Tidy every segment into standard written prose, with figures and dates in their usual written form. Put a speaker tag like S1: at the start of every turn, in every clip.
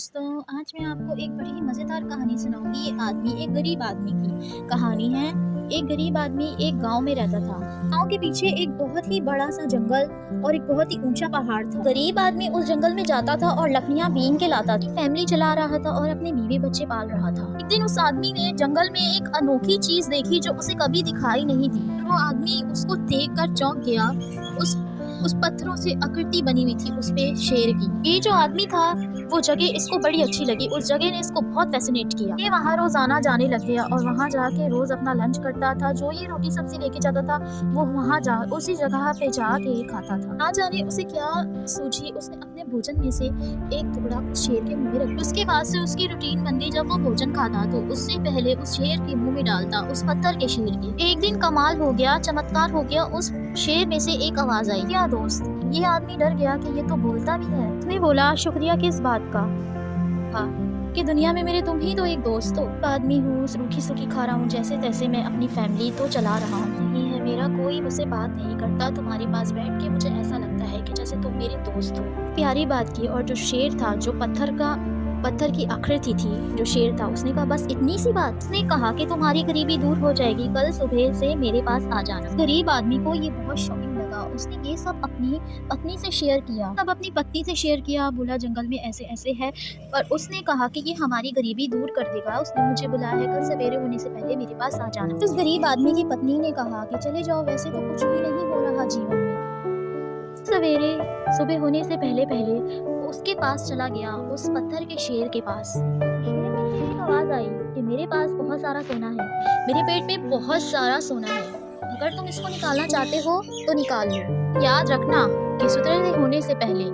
S1: दोस्तों, आज मैं आपको एक बड़ी ही मज़ेदार कहानी सुनाऊंगी। एक गरीब आदमी की कहानी है। एक गरीब आदमी एक गांव में रहता था। गांव के पीछे एक बहुत ही बड़ा सा जंगल और एक बहुत ही ऊंचा पहाड़ था। गरीब आदमी उस जंगल में जाता था और लकड़ियां बीन के लाता था। फैमिली चला रहा था और अपने बीवी बच्चे पाल रहा था। एक दिन उस आदमी ने जंगल में एक अनोखी चीज देखी जो उसे कभी दिखाई नहीं दी। वो आदमी उसको देख कर चौंक गया। उस पत्थरों से आकृति बनी हुई थी, उस पे शेर की। ये जो आदमी था, वो जगह इसको बड़ी अच्छी लगी। उस जगह ने इसको बहुत फैसिनेट किया। ये वहाँ रोजाना जाने लग गया और वहाँ जाके रोज अपना लंच करता था। जो ये रोटी सब्जी लेके जाता था, वो वहाँ जा उसी जगह पे जाके खाता था। ना जाने उसे क्या सूझी, उसने अपने भोजन में से एक टुकड़ा उस शेर के मुंह में रख। उसके बाद से उसकी रूटीन बन गई। जब वो भोजन खाता तो उससे पहले उस शेर के मुंह में डालता, उस पत्थर के शेर के। एक दिन कमाल हो गया, चमत्कार हो गया। उस शेर में से एक आवाज आई, क्या दोस्त? ये आदमी डर गया कि ये तो बोलता भी है। उसने बोला, शुक्रिया किस बात का? कि दुनिया में मेरे तुम ही तो एक दोस्त हो। आदमी हूँ, रूखी सूखी खा रहा हूँ, जैसे तैसे मैं अपनी फैमिली तो चला रहा हूँ। नहीं है मेरा कोई मुझसे बात नहीं करता। तुम्हारे पास बैठ के मुझे ऐसा लगता है कि जैसे तुम मेरे दोस्त हो। प्यारी बात की। और जो शेर था, जो पत्थर की आकृति थी, जो शेर था, उसने कहा बस इतनी सी बात? उसने कहा कि तुम्हारी गरीबी दूर हो जाएगी, कल सुबह से मेरे पास आ जाना। गरीब आदमी को ये बहुत शॉकिंग लगा। उसने ये सब अपनी पत्नी से शेयर किया। तब अपनी पत्नी से शेयर किया, बोला जंगल में ऐसे ऐसे है। और उसने कहा कि ये हमारी गरीबी दूर कर देगा। उसने मुझे बुलाया है, कल सवेरे होने से पहले मेरे पास आ जाना। उस गरीब आदमी की पत्नी ने कहा कि चले जाओ, वैसे तो कुछ भी नहीं हो रहा जीवन में। सवेरे सुबह होने से पहले पहले उसके पास चला गया, उस पत्थर के शेर के पास। शेर में से एक आवाज आई कि मेरे पास बहुत सारा सोना है, मेरे पेट में बहुत सारा सोना है। अगर तुम इसको निकालना चाहते हो तो निकाल लो। याद रखना कि सुधरते होने से पहले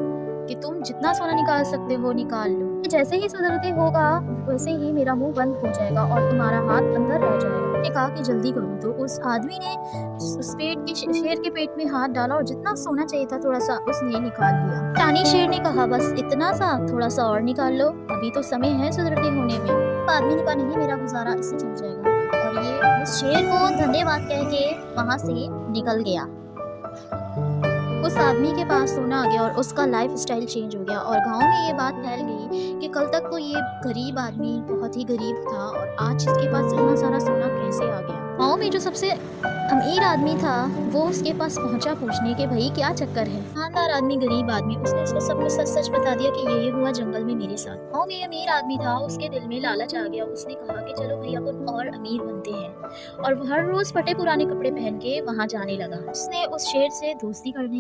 S1: कि तुम जितना सोना निकाल सकते हो निकाल लो। जैसे ही सुधरते होगा वैसे ही मेरा मुंह बंद हो जाएगा और तुम्हारा हाथ अंदर रह जाएगा। ने कहा कि जल्दी करो। तो उस आदमी ने शेर के पेट में हाथ डाला और जितना सोना चाहिए था थोड़ा सा उसने निकाल लिया। रानी शेर ने कहा बस इतना सा, थोड़ा सा और निकाल लो, अभी तो समय है सुधरते होने में। आदमी ने कहा नहीं, मेरा गुजारा इससे चल जाएगा। और ये उस शेर को धन्यवाद कह के वहां से निकल गया। उस आदमी के पास सोना आ गया और उसका लाइफ स्टाइल चेंज हो गया। और गांव में ये बात फैल गई कि कल तक तो ये गरीब आदमी बहुत ही गरीब था और आज इसके पास इतना सारा सोना कैसे आ गया। गांव में जो सबसे अमीर आदमी था वो उसके पास पहुंचा पूछने के भाई क्या चक्कर है। ईमानदार आदमी गरीब आदमी, उसने उसको सब कुछ सच सच बता दिया कि ये हुआ जंगल में मेरे साथ। गांव में अमीर आदमी था, उसके दिल में लालच आ गया। उसने कहा कि चलो भाई अपन और अमीर बनते हैं। और वो हर रोज फटे पुराने कपड़े पहन के वहाँ जाने लगा। उसने उस शेर से दोस्ती करने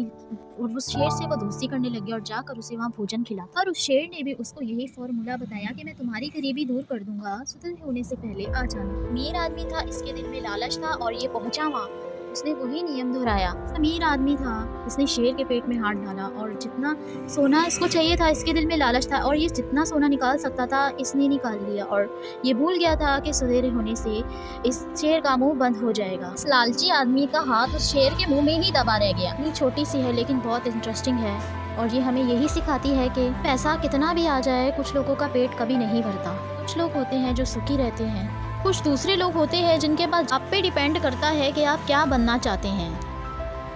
S1: लग गया और जाकर उसे वहाँ भोजन खिलाया। और उस शेर ने भी उसको यही फॉर्मूला बताया कि मैं तुम्हारी गरीबी दूर कर दूंगा, सुधर होने से पहले आ जाना। अमीर आदमी था, इसके दिल में लालच था और ये पहुंचा वहाँ, उसने वही नियम दोहराया। अमीर आदमी था, इसने शेर के पेट में हाथ डाला और जितना सोना इसको चाहिए था, इसके दिल में लालच था और ये जितना सोना निकाल सकता था इसने निकाल लिया। और ये भूल गया था कि सवेरे होने से इस शेर का मुंह बंद हो जाएगा। इस लालची आदमी का हाथ उस शेर के मुंह में ही दबा रह गया। ये छोटी सी है लेकिन बहुत इंटरेस्टिंग है और ये हमें यही सिखाती है कि पैसा कितना भी आ जाए, कुछ लोगों का पेट कभी नहीं भरता। कुछ लोग होते हैं जो सुखी रहते हैं, कुछ दूसरे लोग होते हैं जिनके पास आप पे डिपेंड करता है कि आप क्या बनना चाहते हैं।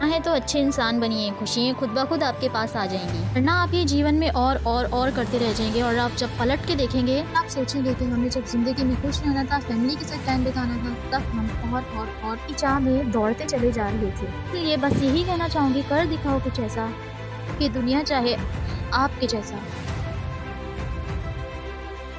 S1: है तो अच्छे इंसान बनिए, खुशियाँ खुद ब खुद आपके पास आ जाएंगी, वरना आप ये जीवन में और करते रह जाएंगे। और आप जब पलट के देखेंगे आप सोचेंगे कि हमें जब जिंदगी में खुश रहना था, फैमिली के साथ टाइम बिताना था, तब हम और की चाह में दौड़ते चले जा रहे थे। इसलिए बस यही कहना चाहूँगी, कर दिखाओ कुछ ऐसा कि दुनिया चाहे आपके जैसा।